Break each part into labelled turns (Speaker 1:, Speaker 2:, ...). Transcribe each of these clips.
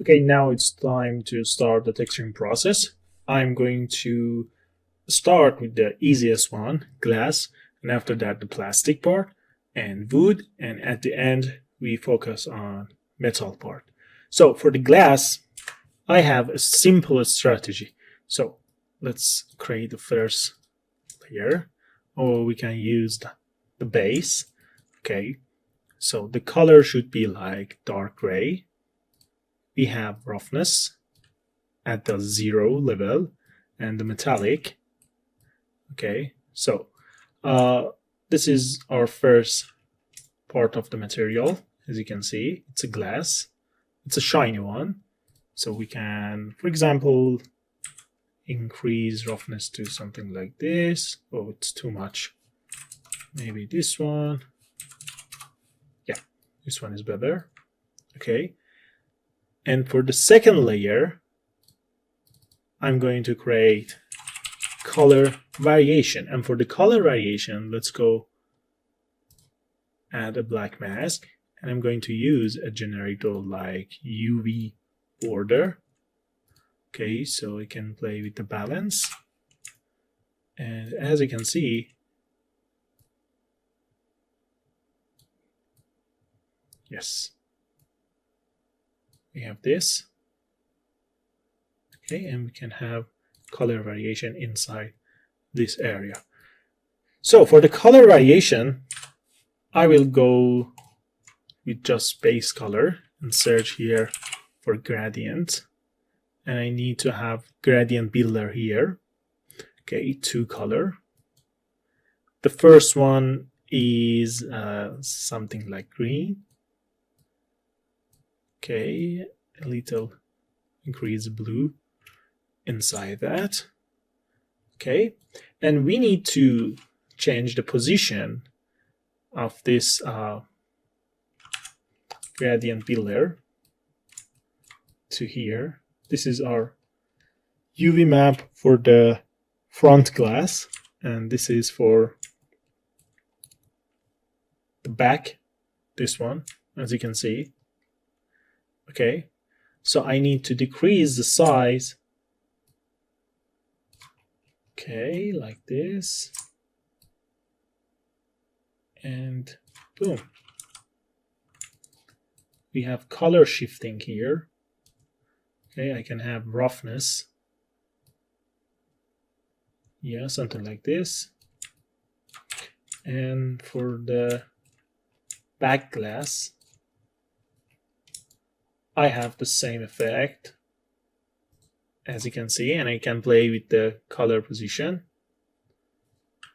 Speaker 1: Okay, now it's time to start the texturing process. I'm going to start with the easiest one, glass, and after that the plastic part and wood, and at the end we focus on metal part. So for the glass, I have a simple strategy. So let's create the first layer, or we can use the base. Okay, so the color should be like dark gray. We have roughness at the 0 level and the metallic. Okay, so this is our first part of the material. As you can see, it's a glass. It's a shiny one. So we can, for example, increase roughness to something like this. Oh, it's too much. Maybe this one. Yeah, this one is better. Okay. And for the second layer, I'm going to create color variation. And for the color variation, let's go add a black mask. And I'm going to use a generator like UV border. Okay, so I can play with the balance. And as you can see, yes, we have this. Okay, and we can have color variation inside this area. So for the color variation, I will go with just base color and search here for gradient. And I need to have gradient builder here. Okay, 2 color. The first one is something like green. Okay, a little increase blue inside that. Okay, and we need to change the position of this gradient builder to here. This is our UV map for the front glass, and this is for the back, this one, as you can see. Okay, so I need to decrease the size. Okay, like this. And boom. We have color shifting here. Okay, I can have roughness. Yeah, something like this. And for the back glass, I have the same effect, as you can see, and I can play with the color position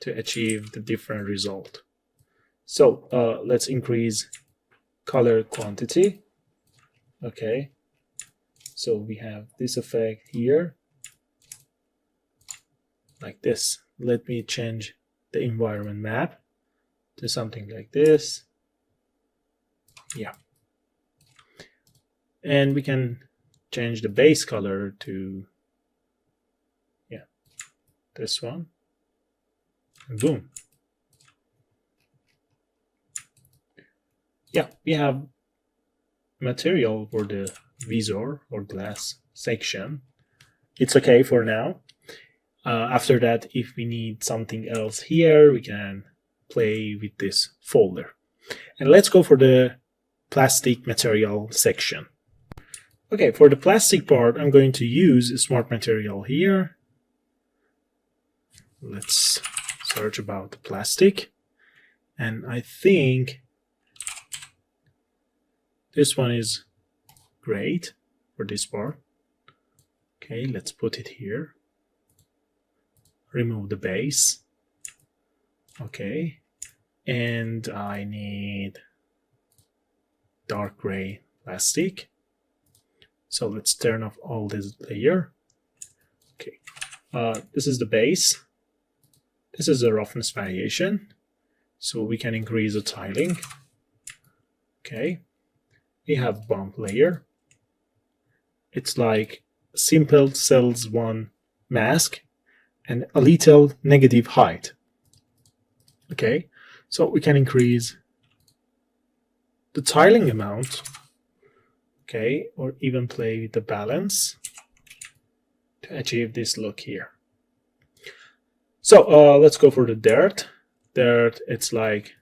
Speaker 1: to achieve the different result. So let's increase color quantity. Okay, so we have this effect here, like this. Let me change the environment map to something like this. Yeah. And we can change the base color to, yeah, this one. And boom. Yeah, we have material for the visor or glass section. It's okay for now. After that, if we need something else here, we can play with this folder. And let's go for the plastic material section. Okay, for the plastic part, I'm going to use a smart material here. Let's search about the plastic. And I think this one is great for this part. Okay, let's put it here. Remove the base. Okay, and I need dark gray plastic. So let's turn off all this layer. Okay, this is the base. This is a roughness variation. So we can increase the tiling. Okay, we have bump layer. It's like simple cells 1 mask and a little negative height. Okay, so we can increase the tiling amount Okay, or even play with the balance to achieve this look here. So let's go for the dirt. Dirt, it's like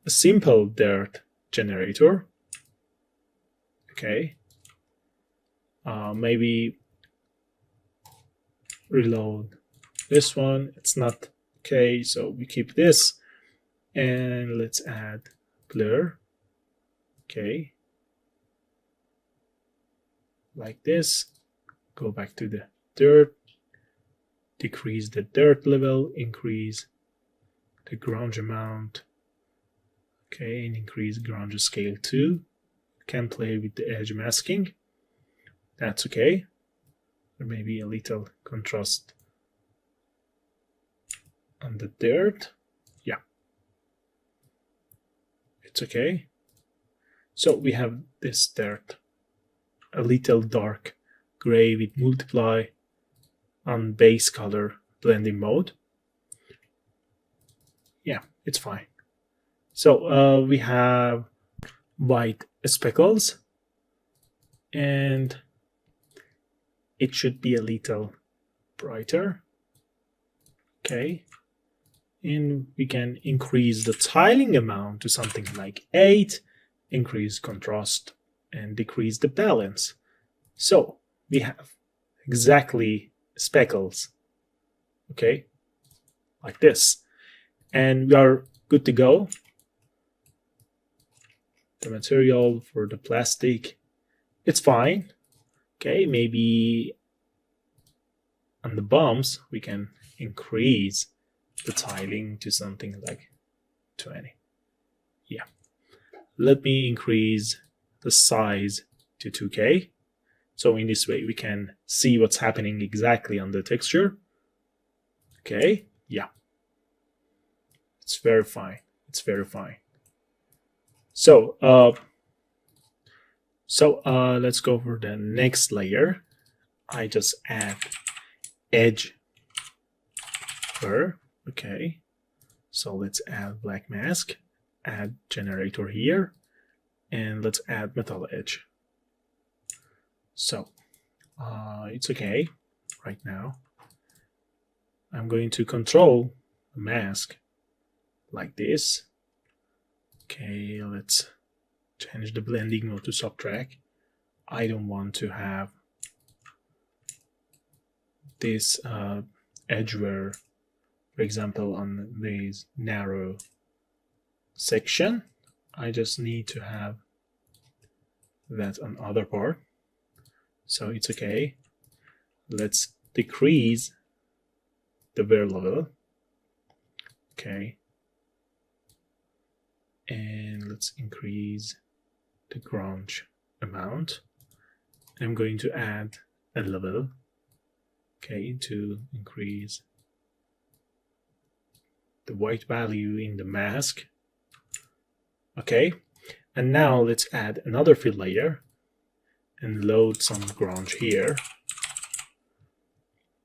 Speaker 1: a simple dirt generator. Okay, maybe reload this one. It's not okay, so we keep this, and let's add blur. Okay, like this. Go back to the dirt, decrease the dirt level, increase the grunge amount. Okay, and increase grunge scale too. Can play with the edge masking. That's okay. Or maybe a little contrast on the dirt. Yeah, it's okay. So we have this dirt, a little dark gray with multiply on base color blending mode. Yeah, it's fine. So we have white speckles, and it should be a little brighter. Okay, and we can increase the tiling amount to something like 8, increase contrast, and decrease the balance. So we have exactly speckles, okay, like this, and we are good to go. The material for the plastic, it's fine. Okay, maybe on the bumps we can increase the tiling to something like 20. Yeah, let me increase the size to 2K. So in this way we can see what's happening exactly on the texture. Okay, yeah, it's very fine. It's very fine. So let's go for the next layer. I just add edge blur. Okay, so let's add black mask, add generator here, and let's add metal edge. So it's okay right now. I'm going to control the mask like this. Okay, let's change the blending mode to subtract. I don't want to have this edge wear, for example, on this narrow section. I just need to have that on other part. So it's okay. Let's decrease the wear level. Okay. And let's increase the grunge amount. I'm going to add a level, okay, to increase the white value in the mask. Okay, and now let's add another fill layer and load some grunge here.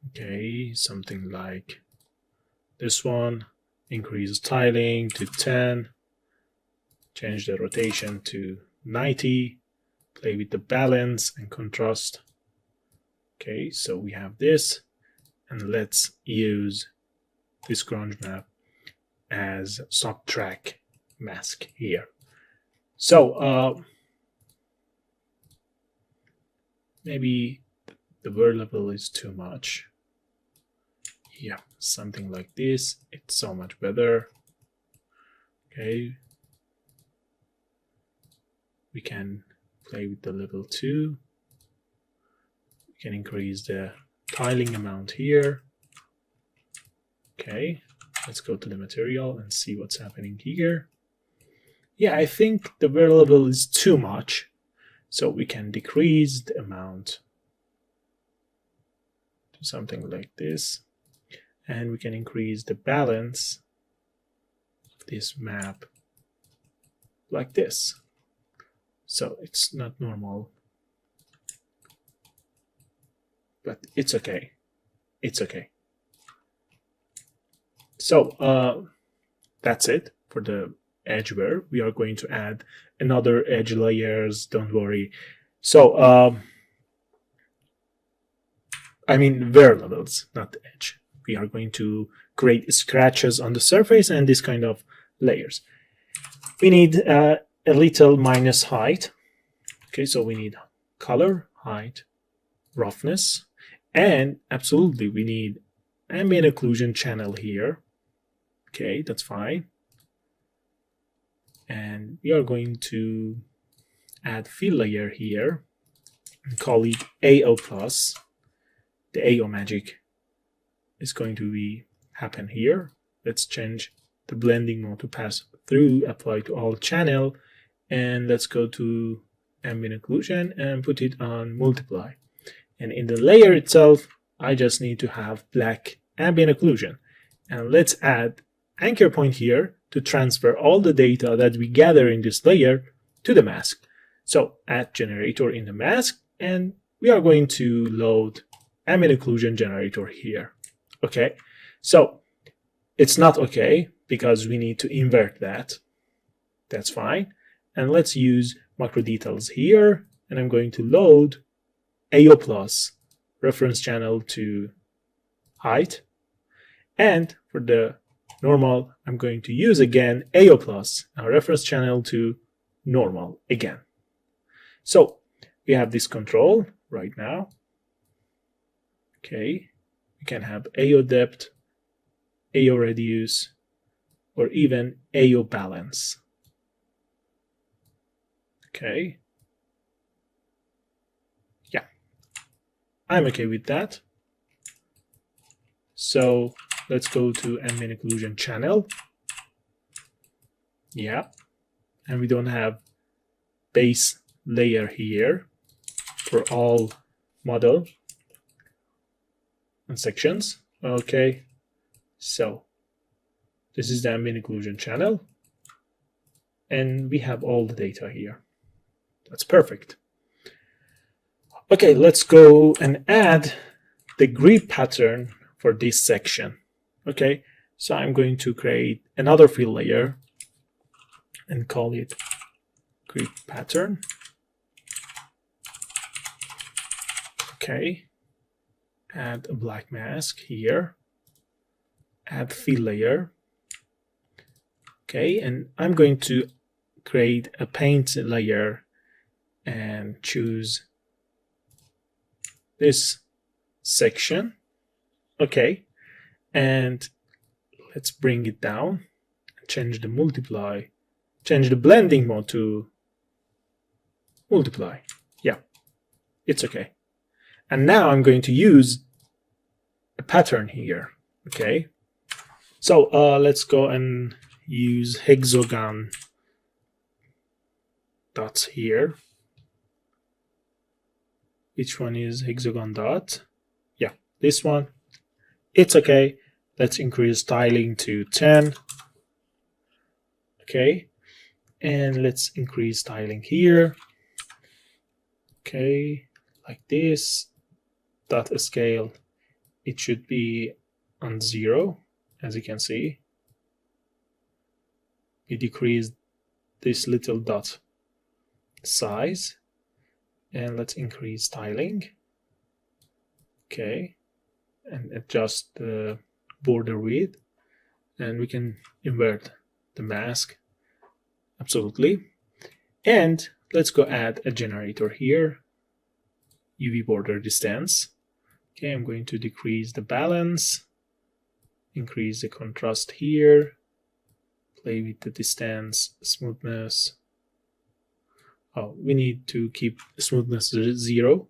Speaker 1: Okay, something like this one. Increase tiling to 10. Change the rotation to 90. Play with the balance and contrast. Okay, so we have this, and let's use this grunge map as subtract mask here. So maybe the wear level is too much. Yeah, something like this. It's so much better. Okay, we can play with the level 2. We can increase the tiling amount here. Okay, let's go to the material and see what's happening here. Yeah, I think the wear level is too much, so we can decrease the amount to something like this, and we can increase the balance of this map like this. So it's not normal, but it's okay. It's okay. So that's it for the edge wear. We are going to add another edge layers. Don't worry, So I mean variables, not the edge. We are going to create scratches on the surface and this kind of layers. We need a little minus height. Okay, so we need color, height, roughness, and absolutely we need ambient occlusion channel here. Okay, that's fine. And we are going to add fill layer here and call it AO plus. The AO magic is going to be happen here. Let's change the blending mode to pass through, apply to all channel, and let's go to ambient occlusion and put it on multiply. And in the layer itself, I just need to have black ambient occlusion. And let's add anchor point here to transfer all the data that we gather in this layer to the mask. So add generator in the mask, and we are going to load ambient occlusion generator here. Okay, so it's not okay because we need to invert that. That's fine. And let's use macro details here, and I'm going to load AO plus reference channel to height, and for the normal I'm going to use again AO plus reference channel to normal again. So we have this control right now. Okay, we can have AO depth, AO radius, or even AO balance. Okay, yeah, I'm okay with that. So let's go to ambient occlusion channel. Yeah, and we don't have base layer here for all model and sections. Okay, so this is the ambient occlusion channel, and we have all the data here. That's perfect. Okay, let's go and add the grid pattern for this section. Okay, so I'm going to create another fill layer and call it grid pattern. Okay, add a black mask here, add fill layer. Okay, and I'm going to create a paint layer and choose this section. Okay, and let's bring it down, change the multiply, change the blending mode to multiply. Yeah, it's okay. And now I'm going to use a pattern here. Okay, so let's go and use hexagon dots here. Which one is hexagon dot? Yeah, this one. It's okay. Let's increase styling to 10. Okay, and let's increase styling here. Okay, like this. Dot scale, it should be on 0, as you can see. We decrease this little dot size, and let's increase styling. Okay, and adjust the border width, and we can invert the mask. Absolutely. And let's go add a generator here, UV border distance. Okay, I'm going to decrease the balance, increase the contrast here, play with the distance, smoothness. Oh, we need to keep smoothness 0.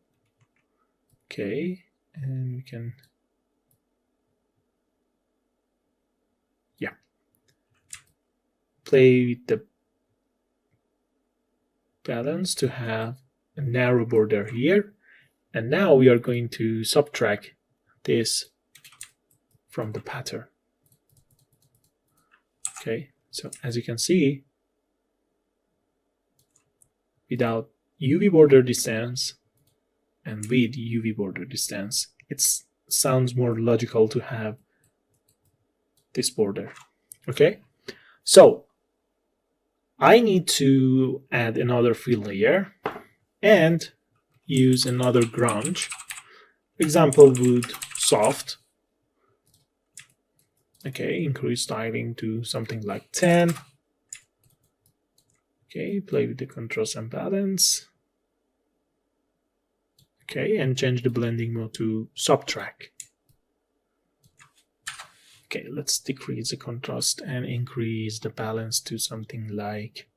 Speaker 1: Okay, and we can, yeah, play with the balance to have a narrow border here. And now we are going to subtract this from the pattern. Okay, so as you can see, without UV border distance and with UV border distance, it sounds more logical to have this border. Okay, so I need to add another fill layer, and use another grunge. For example, wood soft. Okay, increase styling to something like 10. Okay, play with the contrast and balance. Okay, and change the blending mode to subtract. Okay, let's decrease the contrast and increase the balance to something like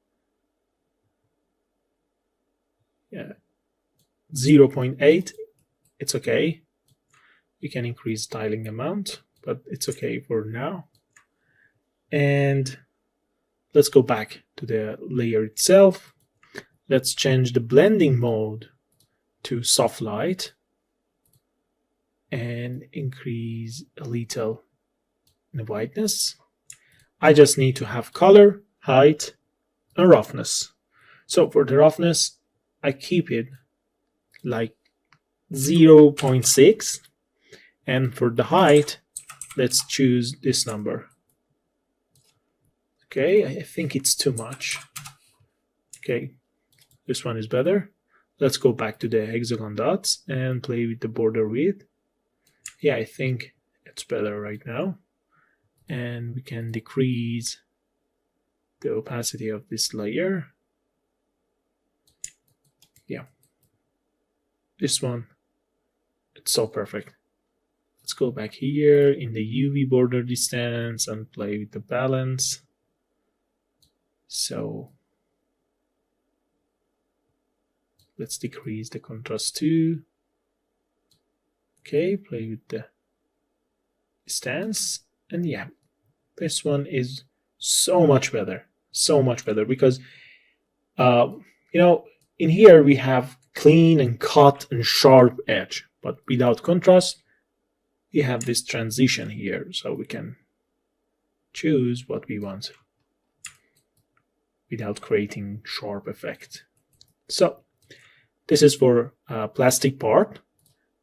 Speaker 1: 0.8. It's okay. You can increase styling amount, but it's okay for now. And let's go back to the layer itself. Let's change the blending mode to soft light and increase a little the whiteness. I just need to have color, height, and roughness. So for the roughness, I keep it like 0.6, and for the height, let's choose this number. Okay, I think it's too much. Okay, this one is better. Let's go back to the hexagon dots and play with the border width. Yeah, I think it's better right now. And we can decrease the opacity of this layer. Yeah, this one, it's so perfect. Let's go back here in the UV border distance and play with the balance. So let's decrease the contrast too. Okay, play with the distance. And yeah, this one is so much better because in here we have clean and cut and sharp edge, but without contrast we have this transition here, so we can choose what we want without creating sharp effect. So this is for plastic part.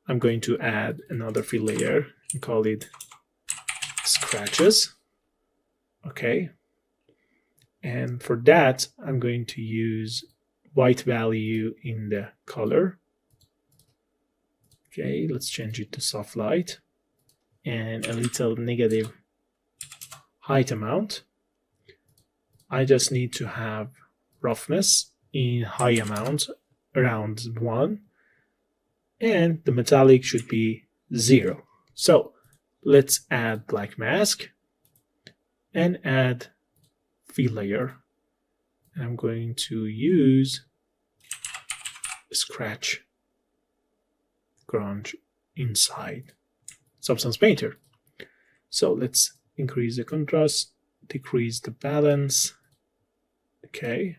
Speaker 1: I'm going to add another fill layer and call it scratches. Okay, and for that I'm going to use white value in the color. Okay, let's change it to soft light and a little negative height amount. I just need to have roughness in high amount, around 1, and the metallic should be 0. So let's add black mask and add fill layer. And I'm going to use scratch grunge inside Substance Painter. So let's increase the contrast, decrease the balance. Okay.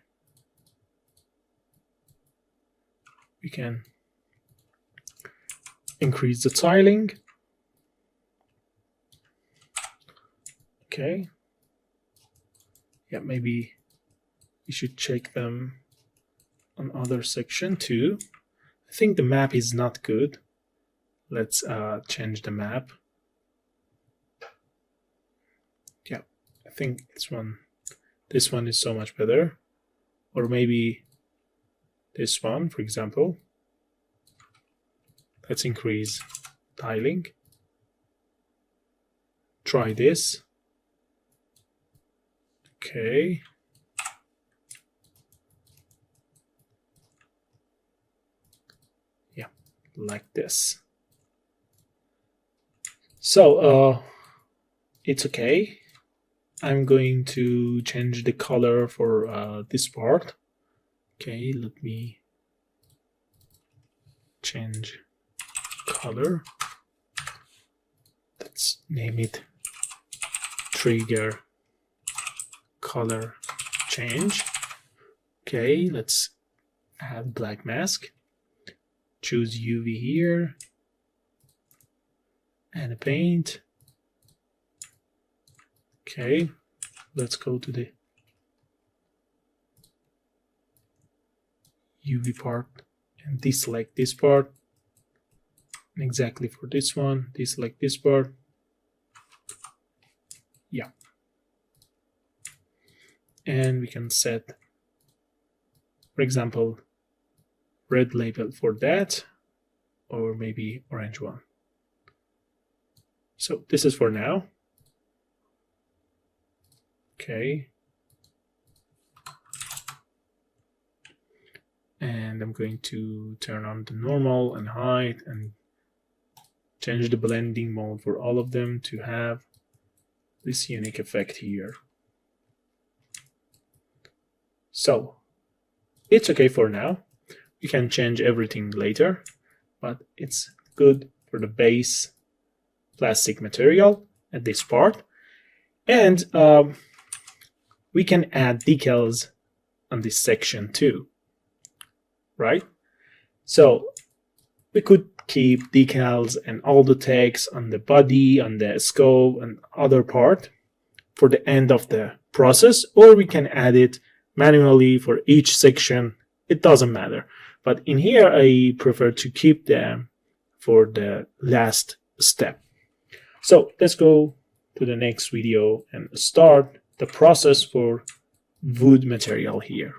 Speaker 1: We can increase the tiling. Okay. Yeah, maybe we should check them on other section too. I think the map is not good. Let's change the map. Yeah, I think this one is so much better. Or maybe this one, for example. Let's increase tiling. Try this. Okay. Yeah, like this. So it's okay. I'm going to change the color for this part. Okay, let me change color. Let's name it trigger color change. Okay, let's add black mask. Choose UV here and a paint. Okay, let's go to the UV part and deselect this part. And exactly for this one, deselect this part. Yeah. And we can set, for example, red label for that, or maybe orange one. So this is for now. Okay. And I'm going to turn on the normal and height and change the blending mode for all of them to have this unique effect here. So it's okay for now. You can change everything later, but it's good for the base plastic material at this part. And we can add decals on this section too, right? So we could keep decals and all the text on the body, on the scope, and other part for the end of the process, or we can add it manually for each section. It doesn't matter. But in here, I prefer to keep them for the last step. So let's go to the next video and start the process for wood material here.